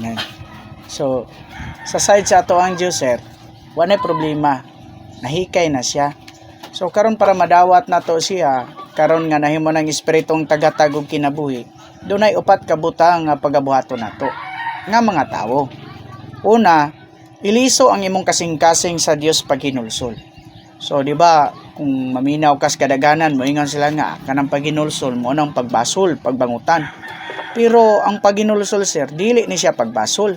Yan. So sa side sa ato ang Diyos sir, wala problema, nahikay na siya. So karon para madawat nato siya, karon nga nahimo ng espiritong tagatag og kinabuhi, dunay upat ka butang nga pagabuhaton nato nga mga tawo. Una, iliso ang imong kasing-kasing sa Dios paghinulsol. So di ba kung maminaw kas kadaganan moingon sila nga kanang paghinulsol mo nang pagbasol, pagbangutan. Pero ang paghinulsol sir, dili ni siya pagbasol.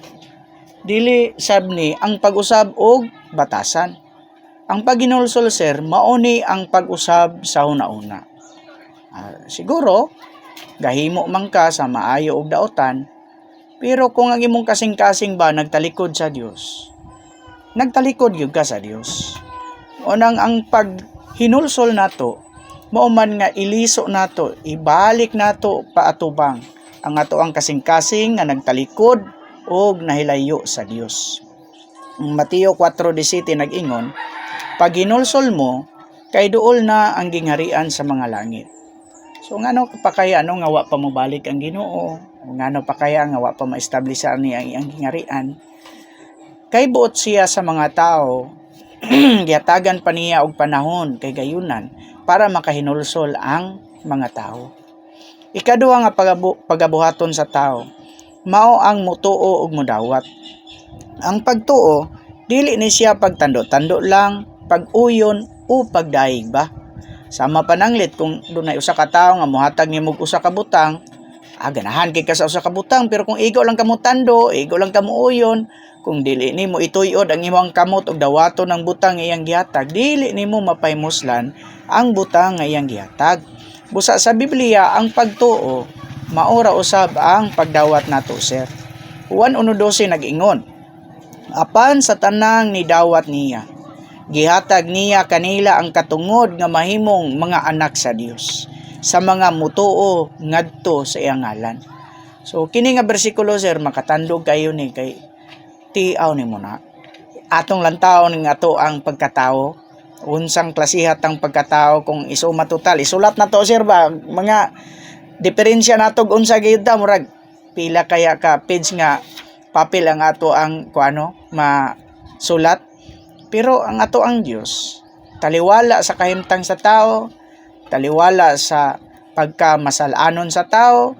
Dili sab ni ang pag-usab og batasan. Ang paghinulsol sir, mauni ang pag-usab sa una-una. Siguro gahimo man ka sa maayo og daotan, pero kung ang imong kasing-kasing ba nagtalikod sa Dios, nagtalikod gyud ka sa Dios. Unang ang paghinulsol nato, mao man nga iliso nato, ibalik nato paatubang ang ato ang kasing-kasing nga nagtalikod og nahilayo sa Dios. Mateo 4:17 nag-ingon, pag hinulsol mo, kay duol na ang gingharian sa mga langit. So ngano pa kaya nga wa pa mo balik ang Ginoo? Ngano pa kaya nga wa pa ma-establish niya ang iyang gingharian? Kay buot siya sa mga tao, giyatagan pa niya og panahon kay gayunan para makahinulsol ang mga tao. Ikaduha nga pagabuhaton sa tao, mao ang mutuo ug mudawat. Ang pagtuo, dili ni siya pagtando-tando lang, pag-uyon o pagdaig ba. Sama pananglit kung dunay usa ka tawo nga mohatag nimo usa ka butang, ganahan kay ka sa usa ka butang, pero kung igo lang kamo tando, igo lang kamo uyon, kung dili nimo ituyod ang imong kamot og dawaton ng butang nga iyang gihatag, dili nimo mapaymuslan ang butang nga iyang gihatag. Busa sa Biblia, ang pagtuo maura usab ang pagdawat nato sir. Juan 1:12 nag-ingon, apan sa tanang nidawat niya, gihatag niya kanila ang katungod nga mahimong mga anak sa Dios, sa mga mutuo ngadto sa iyang ngalan. So kini nga bersikulo sir, makatandog kayo ni kay tiaw nimo na atong lantaw ning ato ang pagkatao, unsang klasihat ang pagkatao kung isuma total. Isulat na to sir ba, mga diferensya nato unsa gyud ta, murag pila kaya ka page nga papel ang ato ang kuano masulat. Pero ang ato ang Dios, taliwala sa kahimtang sa tao, taliwala sa pagkamasalanon sa tao,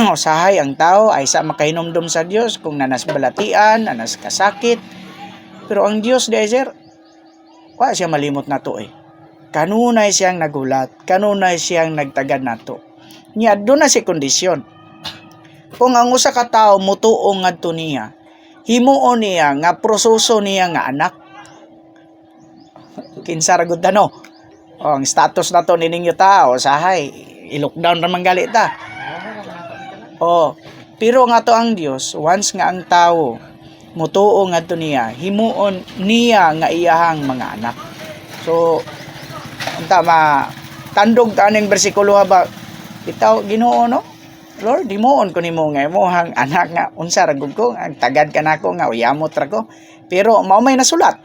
usahay ang tao ay sa makahinumdum sa Dios kung nanas balatian, nanas kasakit. Pero ang Dios dai sir, wa siya malimot nato Kanunay siyang nagulat, kanunay siyang nagtagad nato. Nya aduna si kondisyon. Kung ang usa ka tawo mutuo ngadto niya, himuon niya nga proseso niya nga anak. Kinsa ra gud no? Ang status nato nininyo tao, usahay i-lockdown ra man gali ta. Pero nga to ang Dios, once nga ang tao mutuo ngadto niya, himuon niya nga iyahang mga anak. So unta tandog ta ning bersikulo ba, bitaw Ginoo no? Lord, himuon ko nimo nga imong anak nga unsa ra gud ko, ang tagad ka nako nga uyamot ra ko. Pero mao may nasulat.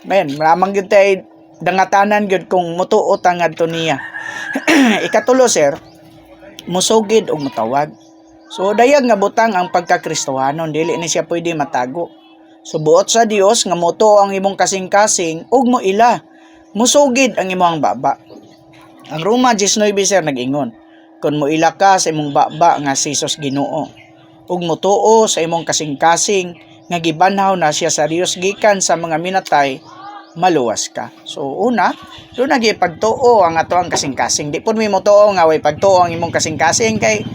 Men, maramang gyud tay dangatanan gyud kung mutuo ta ngadto niya. Ikatulo sir, musugid og mutawag. So dayag nga butang ang pagkakristohanon, dili ni siya pwede matago. So buot sa Dios nga mutuo ang imong kasing-kasing ug mo ila, musugid ang imong baba. Ang Roma 19 sir nag-ingon, kun mo ila ka sa imong baba nga si Jesus Ginoo, ug mutuo sa imong kasing-kasing nga gibanhaw na siya sa Dios gikan sa mga minatay, maluwas ka. So una, do nagipagtuo ang ato ang kasing-kasing. Di pud mi mo tuo nga way pagtuo ang imong kasing-kasing kay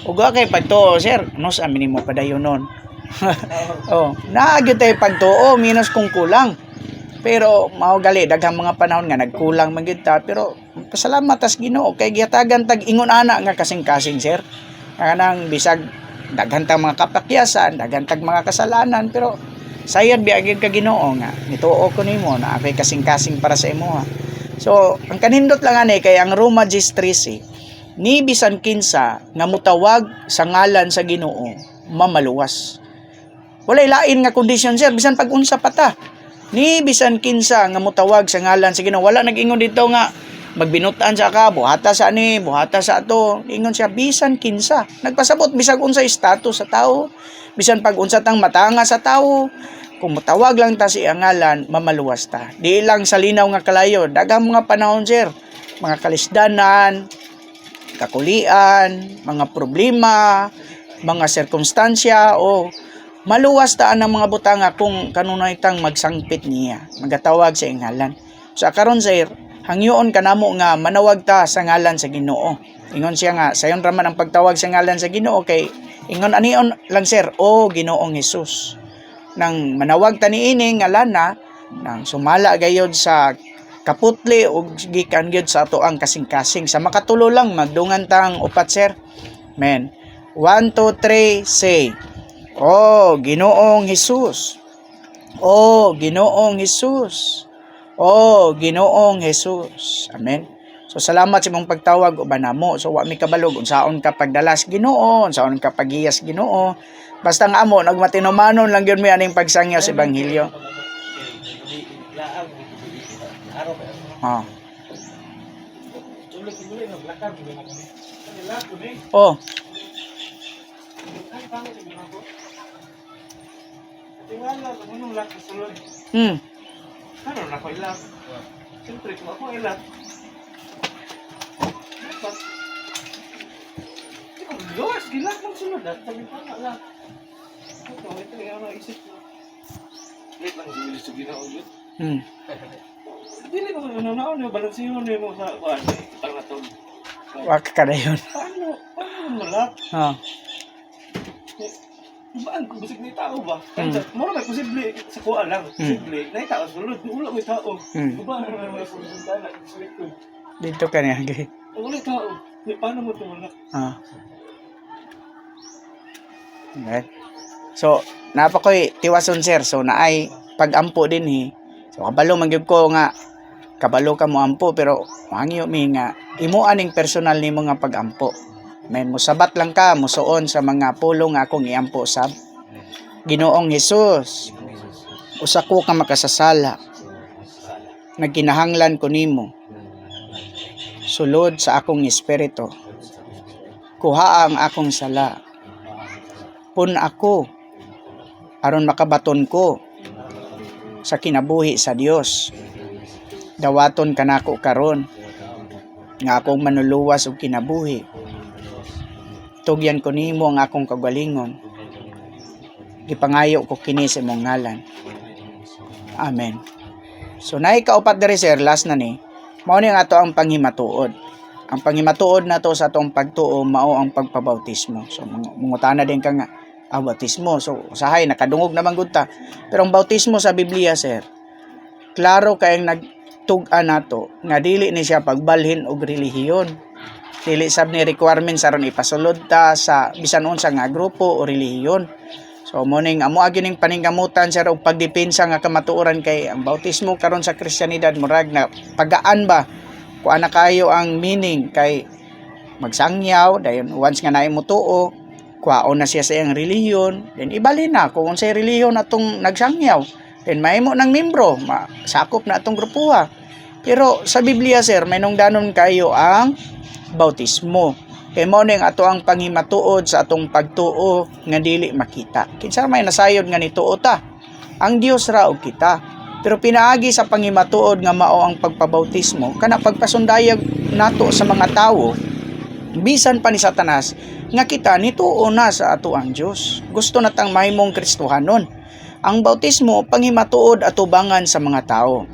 uga kay pagtuo sir, ano sa minimo padayon nun. Naagyo tayo pagtuo minus kung kulang. Pero mao gali daghang mga panahon nga nagkulang man gyud ta, pero pasalamat tas Ginoo kay gihatagan tag ingon ana nga kasing-kasing sir. Kanang bisag daghan tag mga kapakyasan, daghan tag mga kasalanan, pero sayad biagid ka Ginoo nga nituo ko nimo na ako'y kasing-kasing para sa imo. So ang kanindot lang ani kay ang Roma 10:13, ni bisan kinsa nga mutawag sa ngalan sa Ginoo mamaluwas. Walay lain nga kondisyon sir, bisan pag unsa pa ta. Ni bisan kinsa nga mutawag sa ngalan sa Ginoo, wala nag-ingon dito nga magbinutan sa ka, buhata sa ani, buhata sa ato. Ingon siya, bisan kinsa. Nagpasabot, bisag unsa status sa tao, bisan pag unsa tang matanga sa tao, kung matawag lang ta si ngalan, mamaluwas ta. Di lang sa linaw nga kalayo, daghang mga panahon sir, mga kalisdanan, kakulian, mga problema, mga sirkumstansya o maluwas taan ng mga butanga kung kanunay tang magsangpit niya, magatawag sa ngalan. So karon sir, hangyoon kanamo nga manawag ta sa ngalan sa Ginoo. Ingon siya nga, sayon raman ang pagtawag sa ngalan sa Ginoo kay ingon anion lang sir, o Ginoong Hesus. Nang manawag ta niini ngalan na nang sumala gayod sa kaputli o gikan gyud sa ato ang kasing-kasing. Sa makatulo lang magdungan tang upat sir. Men. 1 2 3 say. Oh, Ginoong Hesus. Oh, Ginoong Hesus. Oh, Ginoong Hesus. Amen. So salamat sa imong pagtawag uban namo. So wa mi kabalog unsaon ka pagdalas Ginoo, unsaon ka pagiyas Ginoo. Basta nga amo nagmatinumanon lang gyud mi aning pagsangyaw sa ebanghelyo. Oh. Karon ako ilat. Siyempre kung ako ilat. Luwas, gilat lang sunod at sabi pa nga lang. Ito yung ano isip ko. Wait lang, sibilis sa ginao yun. Dili ko naon yung balansiyon mo sa kuan. Kitang natog. Wag ka na yun. Paano malap? Baan kung basig na tao ba? Mura may posible sa kuha lang. Posible. Na tao sulod. Wala may tao. Baan may mga sulod ko. Dito ka niya. Wala tao. Paano mo ito malak? Okay. So, napakoy tiwason sir. So, naay pag-ampo din So, kabalo magyud ko nga kabalo ka mo ampo pero mangyo mi nga imo aning personal nimo nga pag-ampo. Men musabat lang ka musuon sa mga pulong nga akong iampo sab. Ginoong Hesus. Usa ko ka makasasala. Nagkinahanglan ko nimo. Sulod sa akong espiritu. Kuha ang akong sala. Pun ako aron makabaton ko sa kinabuhi sa Dios. Dawaton kanako karon nga akong manuluwas og kinabuhi. Tugyan ko nimo ang akong kagalingon. Gipangayo ko kini sa imong ngalan. Amen. So naay kaupat diri sir, last na ni. Mao ni nga ato ang panghimatuod. Ang panghimatuod nato sa atong pagtuo mao ang pagpabautismo. So mungutana din ka nga bautismo. So usahay nakadungog naman gud ta. Pero ang bautismo sa Biblia sir, klaro kayang nagtug-an nato nga dili ni siya pagbalhin og relihiyon. Dili sab ni requirements aron ipasulod ta sa bisan unsa nga grupo o relihiyon. So mo ning amo agi ning paninggamutan sir og pagdepensa nga kamatuoran kay ang bautismo karon sa Kristiyanidad murag na pagaan ba kuan na kayo ang meaning kay magsangyaw dayon once nga naay mo tuo kuwaon na siya sa iyang relihiyon then ibalhin na kung unsay relihiyon atong nagsangyaw then mahimo nang membro sakop na atong grupuha. Pero sa Biblia sir may nungdanon kayo ang bautismo. Kay mao ning ato ang panghimatuod sa atong pagtuo nga dili makita. Kinsa may nasayod nga nituo ta? Ang Dios ra og kita. Pero pinaagi sa panghimatuod nga mao ang pagpabautismo kana pagpasundayag nato sa mga tawo bisan pa ni Satanas nga kita nituo na sa ato ang Dios. Gusto natang mahimong Kristohanon. Ang bautismo panghimatuod atubangan sa mga tawo.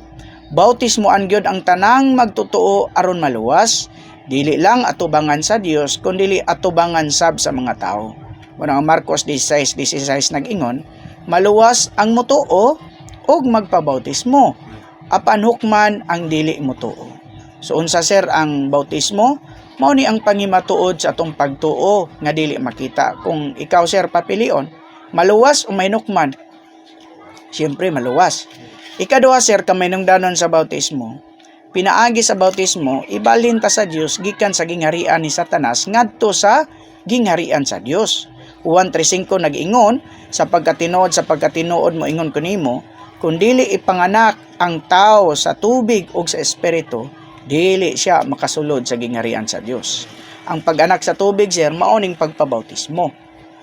Bautismo angyod ang tanang magtutuo aron maluwas. Dili lang atubangan sa Dios kundi atubangan sab sa mga tao. Muna ang Marcos 16:16 nag-ingon, maluwas ang mutuo og magpabautismo, apan hukman ang dili mutuo. So unsa sir ang bautismo? Mao ni ang panghimatuod sa atong pagtuo nga dili makita. Kung ikaw sir papilion, maluwas o may nukman? Siyempre maluwas. Ikaduha sir kamay nungdanon sa bautismo. Pinaagi sa bautismo, ibalhin ta sa Dios gikan sa gingharian ni Satanas ngadto sa gingharian sa Dios. Juan 3:5 nag-ingon, sa pagkatinuod mo ingon ko nimo, kung dili ipanganak ang tao sa tubig ug sa espiritu, dili siya makasulod sa gingarian sa Dios. Ang pag-anak sa tubig, sir, maoning pagpabautismo.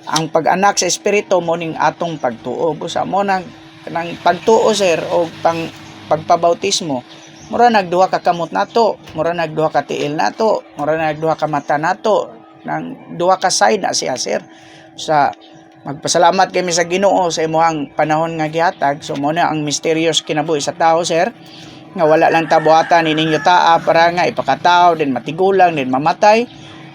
Ang pag-anak sa espiritu moning atong pagtuo. Busa mo nang pagtuo, sir, o pagpabautismo, mura nagduha ka kamot nato, mura nagduha ka tiil nato, mura nagduha ka mata nato, nang duha ka side na siya, sir. Sa magpasalamat kami sa Ginoo sa imong panahon nga gihatag. So mo na ang mysterious kinabuhi sa tao, sir, nga wala lang tabuhatan ininyo taa para nga ipakatao din matigulang din mamatay.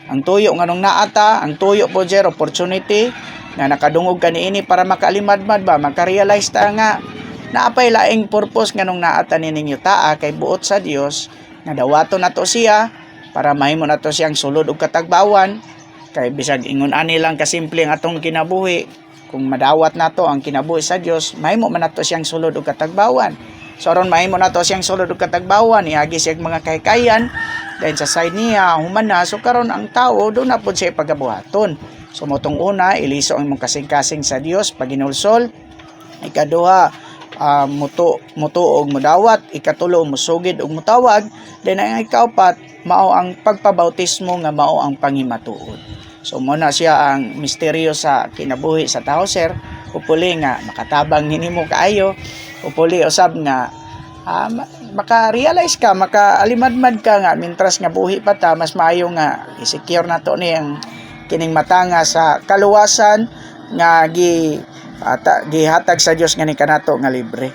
Ang tuyo nganong naata, ang tuyo po, sir, opportunity na nakadungog ka niini para makalimadmad ba, makarealize ta nga naapay laing purpose nganong naata nininyo taa kay buot sa Dios nga dawaton nato siya para mahimo nato siyang sulod og katagbawan. Kay bisag ingon ani lang kasimple ang atong kinabuhi, kung madawat nato ang kinabuhi sa Dios, mahimo man nato siyang sulod og katagbawan. So aron mahimo nato siyang sulod og katagbawan, iagi siya mga kahikayan dahil sa side niya human na. So karon ang tao do na pud siya pagabuhaton. So motong una, iliso ang imong kasing-kasing sa Dios paginulsol. Ikaduha, muto og mudawat. Ikatulo, musugid og mutawag. Then ang ikaapat, mao ang pagpabautismo nga mao ang pangimatuod. So muna siya ang misteryo sa kinabuhi sa tao, sir. Upuli nga makatabang hinimo kaayo, upuli usab nga maka-realize ka, maka-alimadmad ka nga mintras nga buhi pa ta, mas maayo nga i-secure nato ni ang kining mata nga sa kaluwasan nga gihatag sa Dios nga ni kanato nga libre.